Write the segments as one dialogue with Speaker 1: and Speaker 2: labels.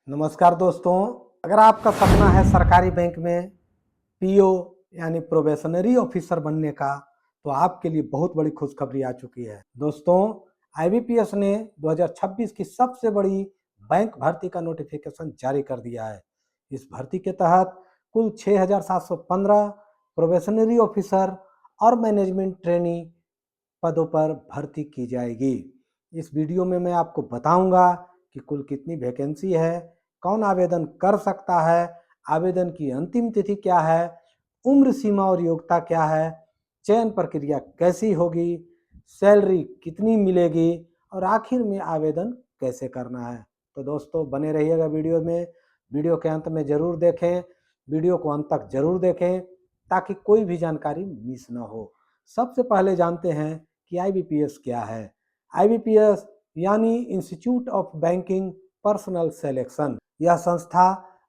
Speaker 1: नमस्कार दोस्तों। अगर आपका सपना है सरकारी बैंक में पीओ यानी प्रोबेशनरी ऑफिसर बनने का, तो आपके लिए बहुत बड़ी खुशखबरी आ चुकी है। दोस्तों, आईबीपीएस ने 2026 की सबसे बड़ी बैंक भर्ती का नोटिफिकेशन जारी कर दिया है। इस भर्ती के तहत कुल 6,715 प्रोबेशनरी ऑफिसर और मैनेजमेंट ट्रेनी पदों पर भर्ती की जाएगी। इस वीडियो में मैं आपको बताऊंगा कि कुल कितनी वैकेंसी है, कौन आवेदन कर सकता है, आवेदन की अंतिम तिथि क्या है, उम्र सीमा और योग्यता क्या है, चयन प्रक्रिया कैसी होगी, सैलरी कितनी मिलेगी और आखिर में आवेदन कैसे करना है। तो दोस्तों, बने रहिएगा वीडियो में। वीडियो के अंत में ज़रूर देखें, वीडियो को अंत तक ज़रूर देखें ताकि कोई भी जानकारी मिस ना हो। सबसे पहले जानते हैं कि आईबीपीएस क्या है। आईबीपीएस यानी institute of banking personal selection. यह संस्था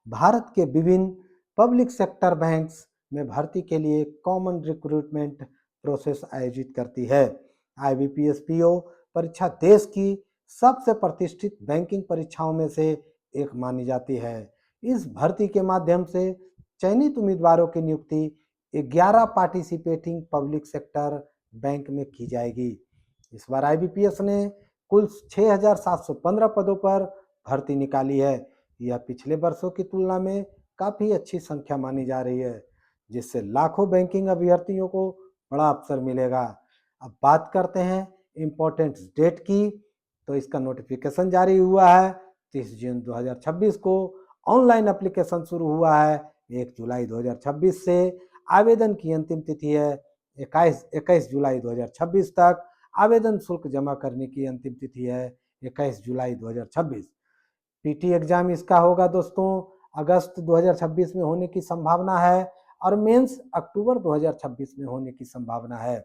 Speaker 1: भारत के विभिन्न पब्लिक सेक्टर बैंक्स में भर्ती के लिए कॉमन रिक्रूटमेंट प्रोसेस आयोजित करती है। आईबीपीएस पीओ परीक्षा देश की सबसे प्रतिष्ठित बैंकिंग परीक्षाओं में से एक मानी जाती है। इस भर्ती के माध्यम से चयनित उम्मीदवारों की नियुक्ति 11 पार्टिसिपेटिंग पब्लिक सेक्टर बैंक में की जाएगी। इस बार आईबीपीएस ने कुल 6,715 पदों पर भर्ती निकाली है। यह पिछले वर्षों की तुलना में काफ़ी अच्छी संख्या मानी जा रही है, जिससे लाखों बैंकिंग अभ्यर्थियों को बड़ा अवसर मिलेगा। अब बात करते हैं इम्पोर्टेंट डेट की। तो इसका नोटिफिकेशन जारी हुआ है 30 जून 2026 को। ऑनलाइन एप्लीकेशन शुरू हुआ है 1 जुलाई 2026 से। आवेदन की अंतिम तिथि है 21 जुलाई 2026 तक। आवेदन शुल्क जमा करने की अंतिम तिथि है 21 जुलाई 2026। पीटी एग्जाम इसका होगा दोस्तों अगस्त 2026 में होने की संभावना है और मेंस अक्टूबर 2026 में होने की संभावना है।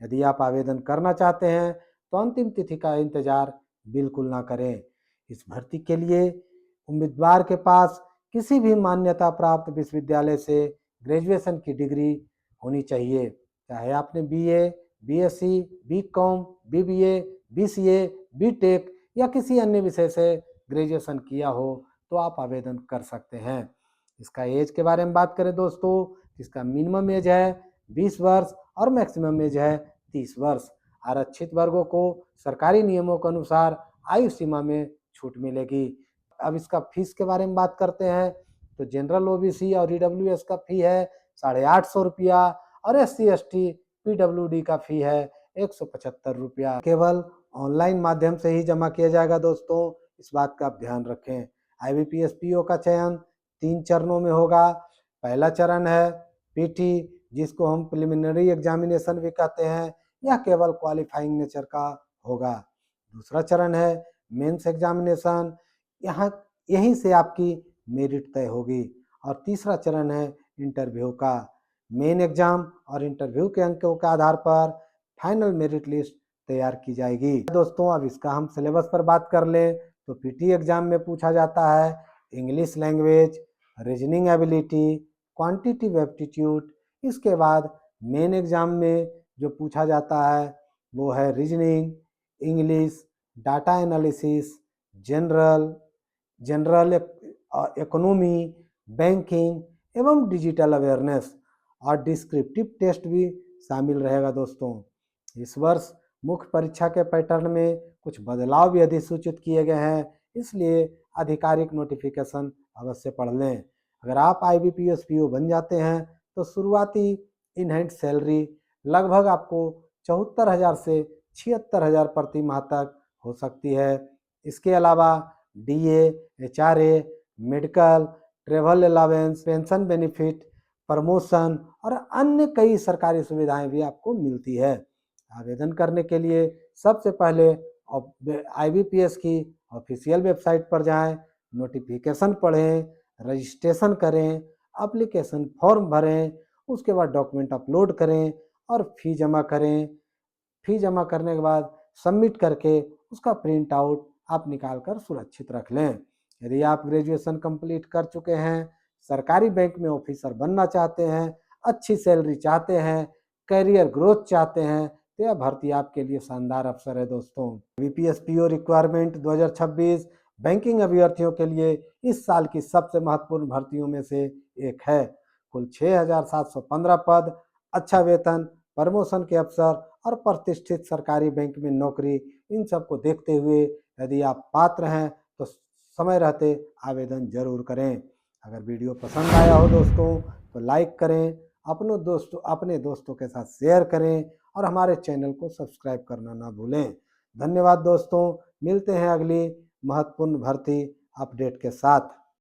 Speaker 1: यदि आप आवेदन करना चाहते हैं तो अंतिम तिथि का इंतजार बिल्कुल ना करें। इस भर्ती के लिए उम्मीदवार के पास किसी भी मान्यता प्राप्त विश्वविद्यालय से ग्रेजुएशन की डिग्री होनी चाहिए, चाहे आपने BA, BSc, BCom, BBA, BCA, BTech या किसी अन्य विषय से ग्रेजुएशन किया हो तो आप आवेदन कर सकते हैं। इसका एज के बारे में बात करें दोस्तों, इसका मिनिमम एज है 20 वर्ष और मैक्सिमम एज है 30 वर्ष। आरक्षित वर्गों को सरकारी नियमों के अनुसार आयु सीमा में छूट मिलेगी। अब इसका फीस के बारे में बात करते हैं तो जनरल ओबीसी और ईडब्ल्यूएस का फी है 850 रुपया और एससी एसटी पीडब्ल्यूडी का फी है 175 रुपया। केवल ऑनलाइन माध्यम से ही जमा किया जाएगा दोस्तों, इस बात का आप ध्यान रखें। आईबीपीएस पीओ का चयन 3 चरणों में होगा। पहला चरण है पीटी, जिसको हम प्रिलिमिनरी एग्जामिनेशन भी कहते हैं। यह केवल क्वालिफाइंग नेचर का होगा। दूसरा चरण है मेंस एग्जामिनेशन, यहाँ यहीं से आपकी मेरिट तय होगी। और तीसरा चरण है इंटरव्यू का। मेन एग्जाम और इंटरव्यू के अंकों के आधार पर फाइनल मेरिट लिस्ट तैयार की जाएगी। दोस्तों, अब इसका हम सिलेबस पर बात कर लें तो पीटी एग्जाम में पूछा जाता है English language, reasoning ability, quantitative aptitude. इसके बाद मेन एग्जाम में जो पूछा जाता है वो है reasoning, English, data analysis, general general economy, banking एवं डिजिटल अवेयरनेस और डिस्क्रिप्टिव टेस्ट भी शामिल रहेगा दोस्तों। इस वर्ष मुख्य परीक्षा के पैटर्न में कुछ बदलाव भी अधिसूचित किए गए हैं, इसलिए आधिकारिक नोटिफिकेशन अवश्य पढ़ लें। अगर आप आईबीपीएस पीओ बन जाते हैं तो शुरुआती इन हैंड सैलरी लगभग आपको 74,000 से 76,000 प्रति माह तक हो सकती है। इसके अलावा DA, HRA, medical, travel allowance, pension benefit, promotion और अन्य कई सरकारी सुविधाएं भी आपको मिलती है। आवेदन करने के लिए सबसे पहले आईबीपीएस की ऑफिशियल वेबसाइट पर जाएं, नोटिफिकेशन पढ़ें, रजिस्ट्रेशन करें, एप्लीकेशन फॉर्म भरें, उसके बाद डॉक्यूमेंट अपलोड करें और फी जमा करें। फी जमा करने के बाद सबमिट करके उसका प्रिंट आउट आप निकाल कर सुरक्षित रख लें। यदि आप ग्रेजुएशन कंप्लीट कर चुके हैं, सरकारी बैंक में ऑफिसर बनना चाहते हैं, अच्छी सैलरी चाहते हैं, करियर ग्रोथ चाहते हैं, तो यह भर्ती आपके लिए शानदार अवसर है दोस्तों। बीपीएस पीओ रिक्वायरमेंट 2026 बैंकिंग अभ्यर्थियों के लिए इस साल की सबसे महत्वपूर्ण भर्तियों में से एक है। कुल 6,715 पद, अच्छा वेतन, प्रमोशन के अवसर और प्रतिष्ठित सरकारी बैंक में नौकरी, इन सबको देखते हुए यदि आप पात्र हैं तो समय रहते आवेदन जरूर करें। अगर वीडियो पसंद आया हो दोस्तों तो लाइक करें, अपने दोस्तों के साथ शेयर करें और हमारे चैनल को सब्सक्राइब करना ना भूलें। धन्यवाद दोस्तों, मिलते हैं अगली महत्वपूर्ण भर्ती अपडेट के साथ।